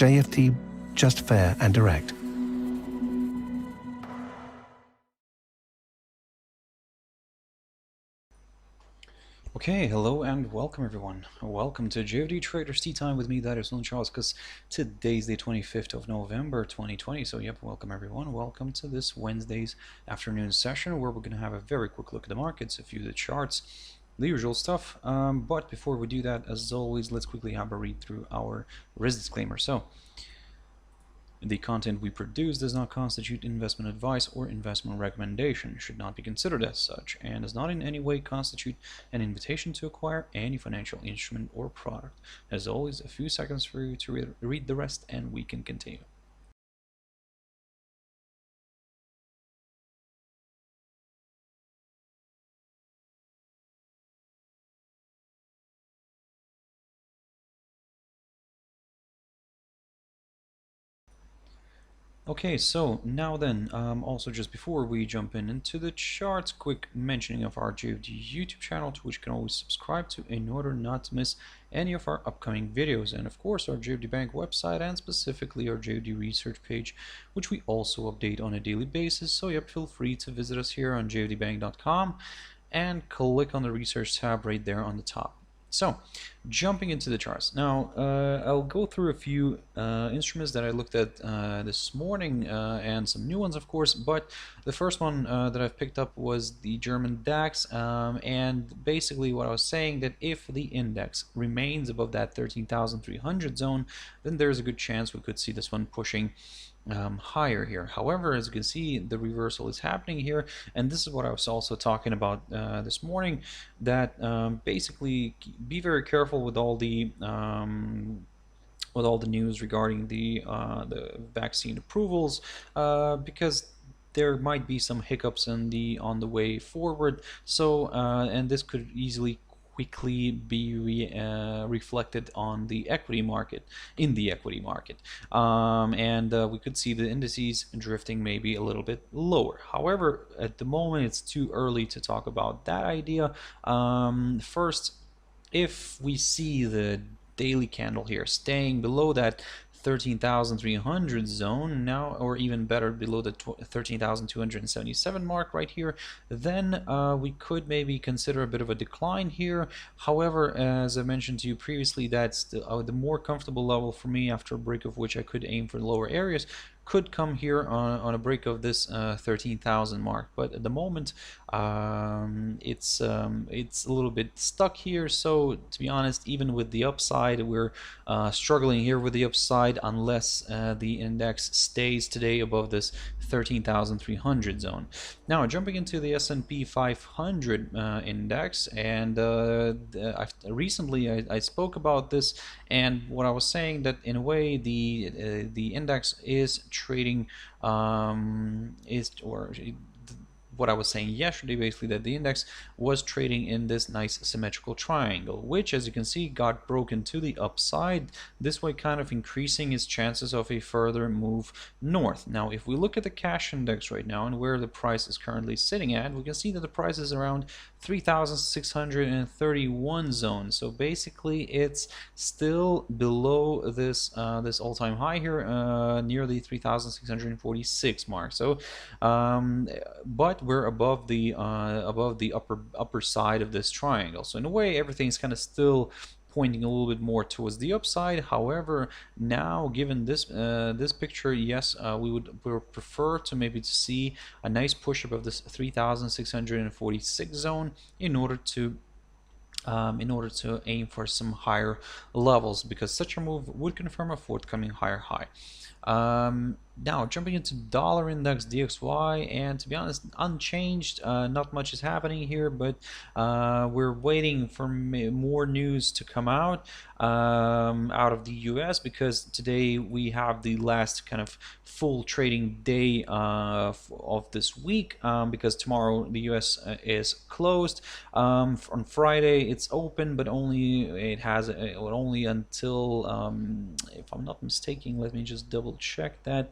JFD, just fair and direct. Okay, hello and welcome everyone. Welcome to JFD Traders Tea Time with me, that is Charles, because today's the 25th of November 2020. So yep, welcome everyone. Welcome to this Wednesday's afternoon session where we're going to have a very quick look at the markets, a few of the charts, the usual stuff. But before we do that, as always, let's quickly have a read through our risk disclaimer. So the content we produce does not constitute investment advice or investment recommendation, should not be considered as such, and does not in any way constitute an invitation to acquire any financial instrument or product. As always, a few seconds for you to read the rest and we can continue. Okay, so now then, also just before we jump into the charts, quick mentioning of our JFD YouTube channel, to which you can always subscribe to in order not to miss any of our upcoming videos, and of course our JFD Bank website and specifically our JFD research page, which we also update on a daily basis. So yep, feel free to visit us here on jfdbank.com and click on the research tab right there on the top. So, jumping into the charts. Now, I'll go through a few instruments that I looked at this morning and some new ones, of course, but the first one that I've picked up was the German DAX, and basically what I was saying, that if the index remains above that 13,300 zone, then there's a good chance we could see this one pushing higher here. However, as you can see, the reversal is happening here, and this is what I was also talking about this morning, that basically be very careful with all the news regarding the vaccine approvals, because there might be some hiccups on the way forward. So and this could easily quickly be reflected on the equity market, and we could see the indices drifting maybe a little bit lower. However, at the moment it's too early to talk about that idea. First, if we see the daily candle here staying below that 13,300 zone now, or even better below the 13,277 mark right here, then we could maybe consider a bit of a decline here. However, as I mentioned to you previously, that's the more comfortable level for me, after a break of which I could aim for lower areas, could come here on a break of this 13,000 mark. But at the moment it's a little bit stuck here. So to be honest, even with the upside, we're struggling here with the upside unless the index stays today above this 13,300 zone. Now jumping into the S&P 500 index, and recently I spoke about this, and what I was saying, that in a way the index is trading what I was saying yesterday, basically, that the index was trading in this nice symmetrical triangle, which, as you can see, got broken to the upside, this way kind of increasing its chances of a further move north. Now, if we look at the cash index right now and where the price is currently sitting at, we can see that the price is around 3,631 zone. So basically, it's still below this this all-time high here, near the 3,646 mark. So, but we're above the upper side of this triangle. So in a way, everything's kind of still pointing a little bit more towards the upside. However, now given this this picture, yes, we would prefer to maybe to see a nice push above this 3,646 zone in order to aim for some higher levels, because such a move would confirm a forthcoming higher high. Now jumping into dollar index DXY, and to be honest, unchanged, not much is happening here, but we're waiting for more news to come out of the US, because today we have the last kind of full trading day of this week, because tomorrow the US is closed. On Friday it's open, but only only until if I'm not mistaken, let me just double check that.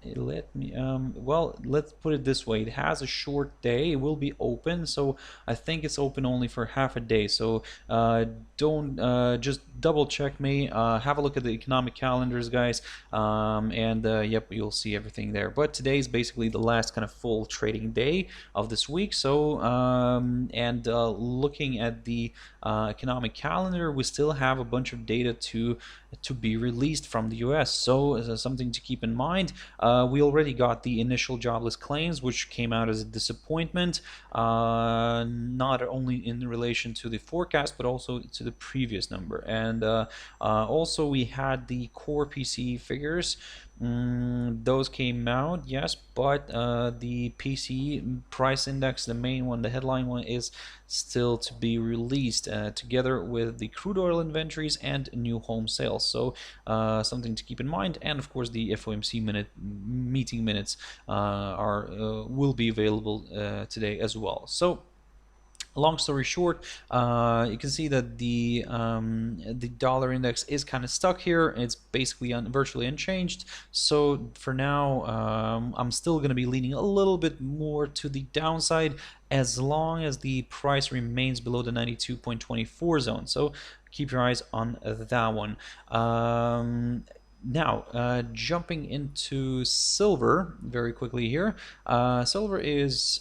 let me well, let's put it this way. It has a short day. It will be open, so I think it's open only for half a day. So don't just double check me. Have a look at the economic calendars, guys, and yep, you'll see everything there. But today is basically the last kind of full trading day of this week. So and looking at the economic calendar, we still have a bunch of data to be released from the US. So something to keep in mind. We already got the initial jobless claims, which came out as a disappointment, not only in relation to the forecast, but also to the previous number. And also we had the core PCE figures. Those came out, yes, but the PCE price index, the main one, the headline one, is still to be released together with the crude oil inventories and new home sales. So something to keep in mind. And of course the FOMC meeting minutes will be available today as well. So long story short, you can see that the dollar index is kind of stuck here. It's basically virtually unchanged. So for now, I'm still going to be leaning a little bit more to the downside as long as the price remains below the 92.24 zone. So keep your eyes on that one. Now, jumping into silver very quickly here. Silver is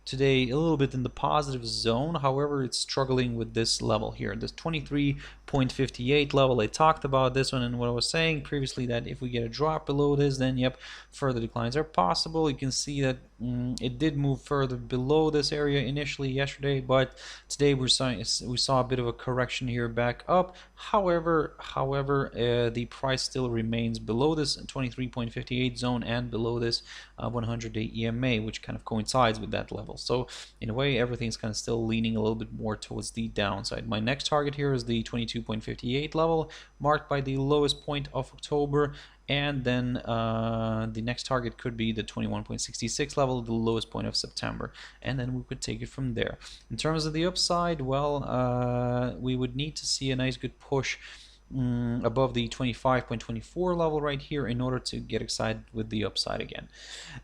today a little bit in the positive zone. However, it's struggling with this level here, this 23.58 level. I talked about this one and what I was saying previously, that if we get a drop below this, then yep, further declines are possible. You can see that it did move further below this area initially yesterday, but today we saw a bit of a correction here back up. However, the price still remains below this 23.58 zone and below this 100-day EMA, which kind of coincides with that level. So in a way, everything's kind of still leaning a little bit more towards the downside. My next target here is the 22.58 level, marked by the lowest point of October. And then the next target could be the 21.66 level, the lowest point of September, and then we could take it from there. In terms of the upside, well, we would need to see a nice good push above the 25.24 level right here in order to get excited with the upside again.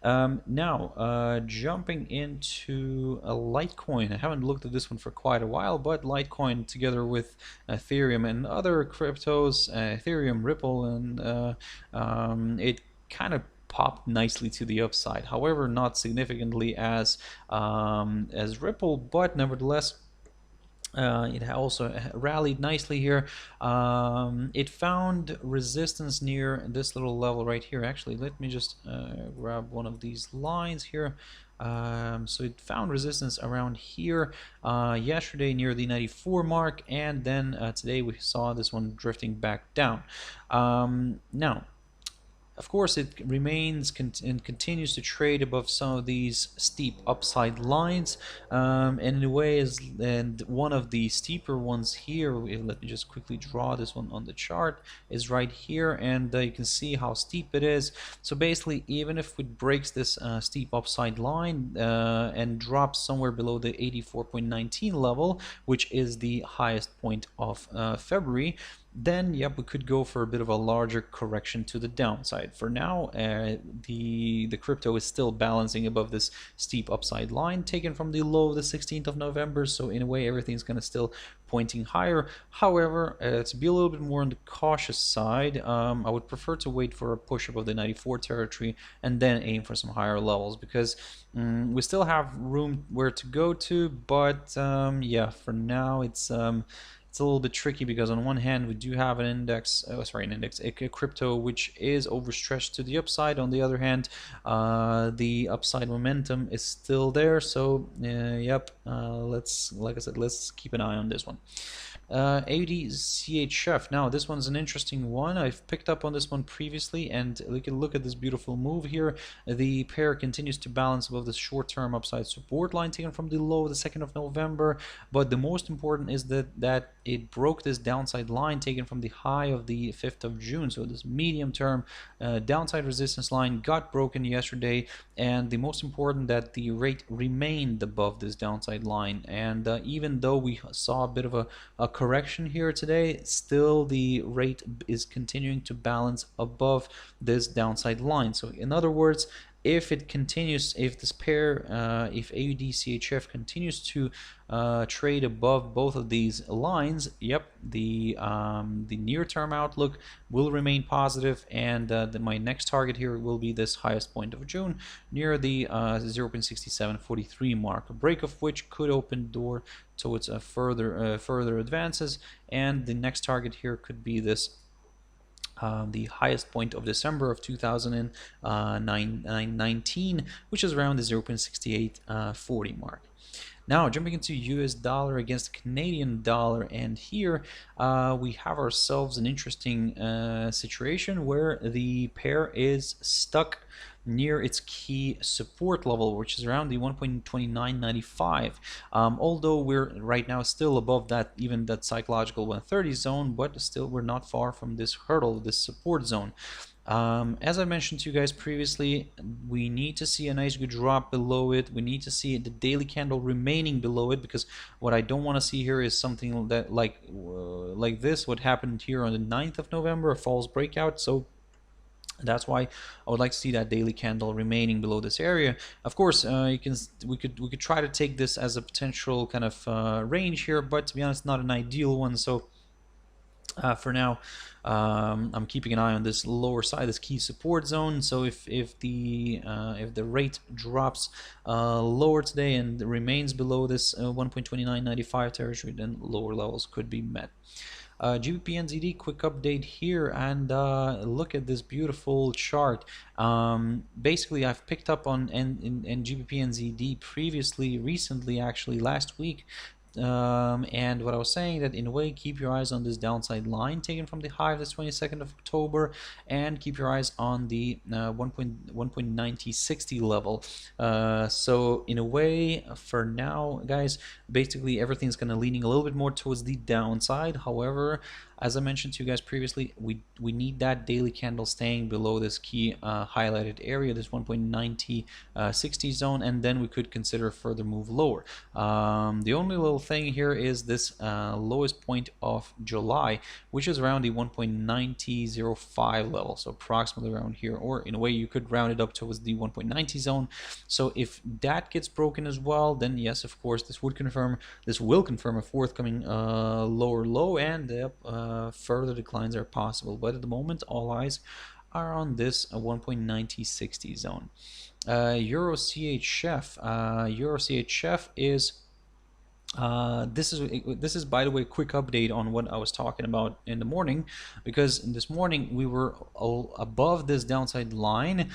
Now, jumping into a Litecoin. I haven't looked at this one for quite a while, but Litecoin together with Ethereum and other cryptos, Ethereum, Ripple, and it kind of popped nicely to the upside. However, not significantly as Ripple, but nevertheless, it also rallied nicely here. It found resistance near this little level right here. Actually, let me just grab one of these lines here. So it found resistance around here yesterday near the 94 mark, and then today we saw this one drifting back down. Now, of course, it remains and continues to trade above some of these steep upside lines, and in a way, and one of the steeper ones here, let me just quickly draw this one on the chart, is right here, and you can see how steep it is. So basically, even if it breaks this steep upside line and drops somewhere below the 84.19 level, which is the highest point of February, then yep, we could go for a bit of a larger correction to the downside. For now, the crypto is still balancing above this steep upside line taken from the low of the 16th of November. So in a way, everything's going to still pointing higher. However, to be a little bit more on the cautious side, I would prefer to wait for a push above the 94 territory and then aim for some higher levels, because we still have room where to go to, but yeah, for now it's a little bit tricky, because on one hand we do have a crypto which is overstretched to the upside. On the other hand, the upside momentum is still there. So yep, like I said, let's keep an eye on this one. AUDCHF. Now this one's an interesting one. I've picked up on this one previously, and we can look at this beautiful move here. The pair continues to balance above the short-term upside support line taken from the low of the 2nd of November, but the most important is that it broke this downside line taken from the high of the 5th of June. So this medium term downside resistance line got broken yesterday, and the most important that the rate remained above this downside line. And even though we saw a bit of a correction here today, still the rate is continuing to balance above this downside line. So in other words, if it continues, if this pair, if AUDCHF continues to trade above both of these lines, yep, the near-term outlook will remain positive, and my next target here will be this highest point of June near the 0.6743 mark, a break of which could open door towards further advances, and the next target here could be this the highest point of December of 2019, which is around the 0.6840 mark. Now jumping into US dollar against Canadian dollar, and here we have ourselves an interesting situation where the pair is stuck near its key support level, which is around the 1.2995. Although we're right now still above that, even that psychological 130 zone, but still we're not far from this hurdle, this support zone. As I mentioned to you guys previously, we need to see a nice good drop below it. We need to see the daily candle remaining below it, because what I don't want to see here is something that like this, what happened here on the 9th of November, a false breakout. So that's why I would like to see that daily candle remaining below this area. Of course, we could try to take this as a potential kind of range here, but to be honest, not an ideal one. So for now, I'm keeping an eye on this lower side, this key support zone. So if the rate drops lower today and remains below this 1.2995 territory, then lower levels could be met. GBPNZD, quick update here, and look at this beautiful chart. Basically, I've picked up on in GBPNZD recently, actually last week. And what I was saying, that in a way, keep your eyes on this downside line taken from the high of this 22nd of October, and keep your eyes on the 1.9060 level. So in a way, for now, guys, basically everything's kind of leaning a little bit more towards the downside. However, as I mentioned to you guys previously, we need that daily candle staying below this key highlighted area, this 1.9060 zone, and then we could consider a further move lower. The only little thing here is this lowest point of July, which is around the 1.9005 level, so approximately around here, or in a way you could round it up towards the 1.90 zone. So if that gets broken as well, then yes, of course, this will confirm a forthcoming lower low, and further declines are possible. But at the moment, all eyes are on this 1.9060 zone. EURCHF is this is by the way a quick update on what I was talking about in the morning, because this morning we were above this downside line.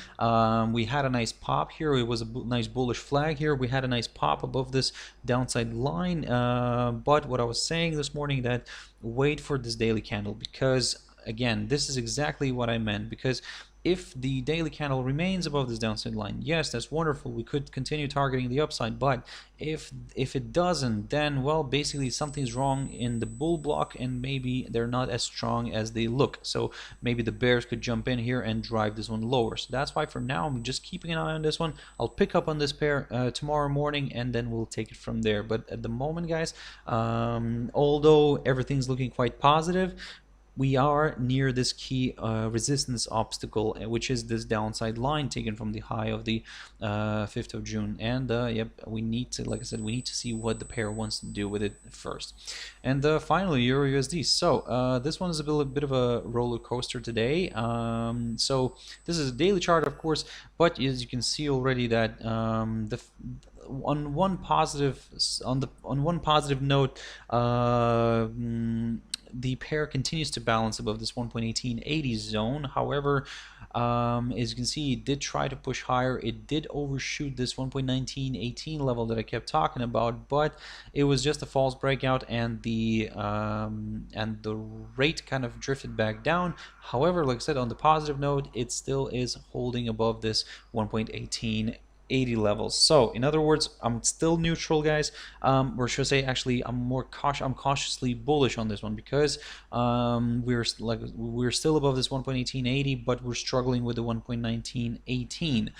We had a nice pop here. It was a nice bullish flag here. We had a nice pop above this downside line, but what I was saying this morning, that wait for this daily candle, because again, this is exactly what I meant. Because if the daily candle remains above this downside line, yes, that's wonderful, we could continue targeting the upside. But if it doesn't, then, well, basically something's wrong in the bull block, and maybe they're not as strong as they look. So maybe the bears could jump in here and drive this one lower. So that's why for now I'm just keeping an eye on this one. I'll pick up on this pair tomorrow morning, and then we'll take it from there. But at the moment, guys, although everything's looking quite positive, we are near this key resistance obstacle, which is this downside line taken from the high of the 5th of June. And yep, we need to, like I said, we need to see what the pair wants to do with it first. And finally, EURUSD. So this one is a bit of a roller coaster today. So this is a daily chart, of course, but as you can see already, that on one positive note, the pair continues to balance above this 1.1880 zone. However, as you can see, it did try to push higher. It did overshoot this 1.1918 level that I kept talking about, but it was just a false breakout, and the rate kind of drifted back down. However, like I said, on the positive note, it still is holding above this 1.18 80 levels. So in other words, I'm still neutral, guys, or should I say, actually, I'm cautiously bullish on this one, because we're still above this 1.1880, but we're struggling with the 1.1918.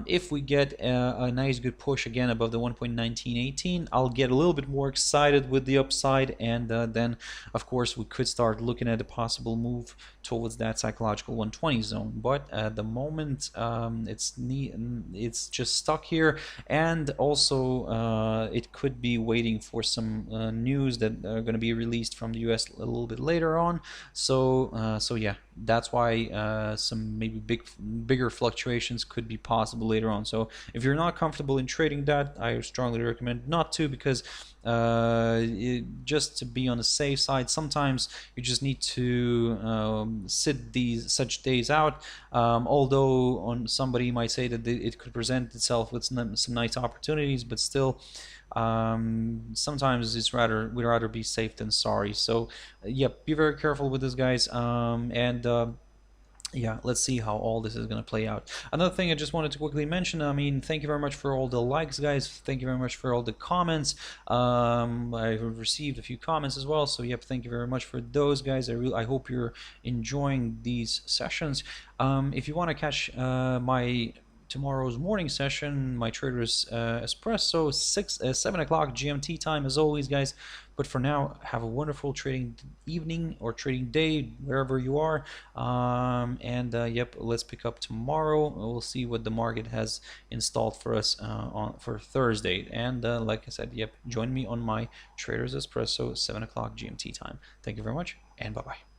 If we get a nice good push again above the 1.1918, I'll get a little bit more excited with the upside, and then of course we could start looking at a possible move towards that psychological 120 zone. But at the moment, it's just stuck here, and also it could be waiting for some news that are going to be released from the US a little bit later on. So yeah, that's why some maybe bigger fluctuations could be possible later on. So if you're not comfortable in trading that, I strongly recommend not to, because just to be on the safe side, sometimes you just need to sit such days out. Although somebody might say that it could present itself with some nice opportunities, but still, sometimes we'd rather be safe than sorry. So yep, be very careful with this, guys, and yeah, let's see how all this is going to play out. Another thing I just wanted to quickly mention, I mean, thank you very much for all the likes, guys. Thank you very much for all the comments. I've received a few comments as well, so yep, thank you very much for those, guys. I hope you're enjoying these sessions. If you want to catch my tomorrow's morning session, my Traders Espresso, 7 o'clock GMT time, as always, guys. But for now, have a wonderful trading evening or trading day, wherever you are. Yep, let's pick up tomorrow. We'll see what the market has installed for us for Thursday. And like I said, yep, join me on my Traders Espresso, 7 o'clock GMT time. Thank you very much, and bye-bye.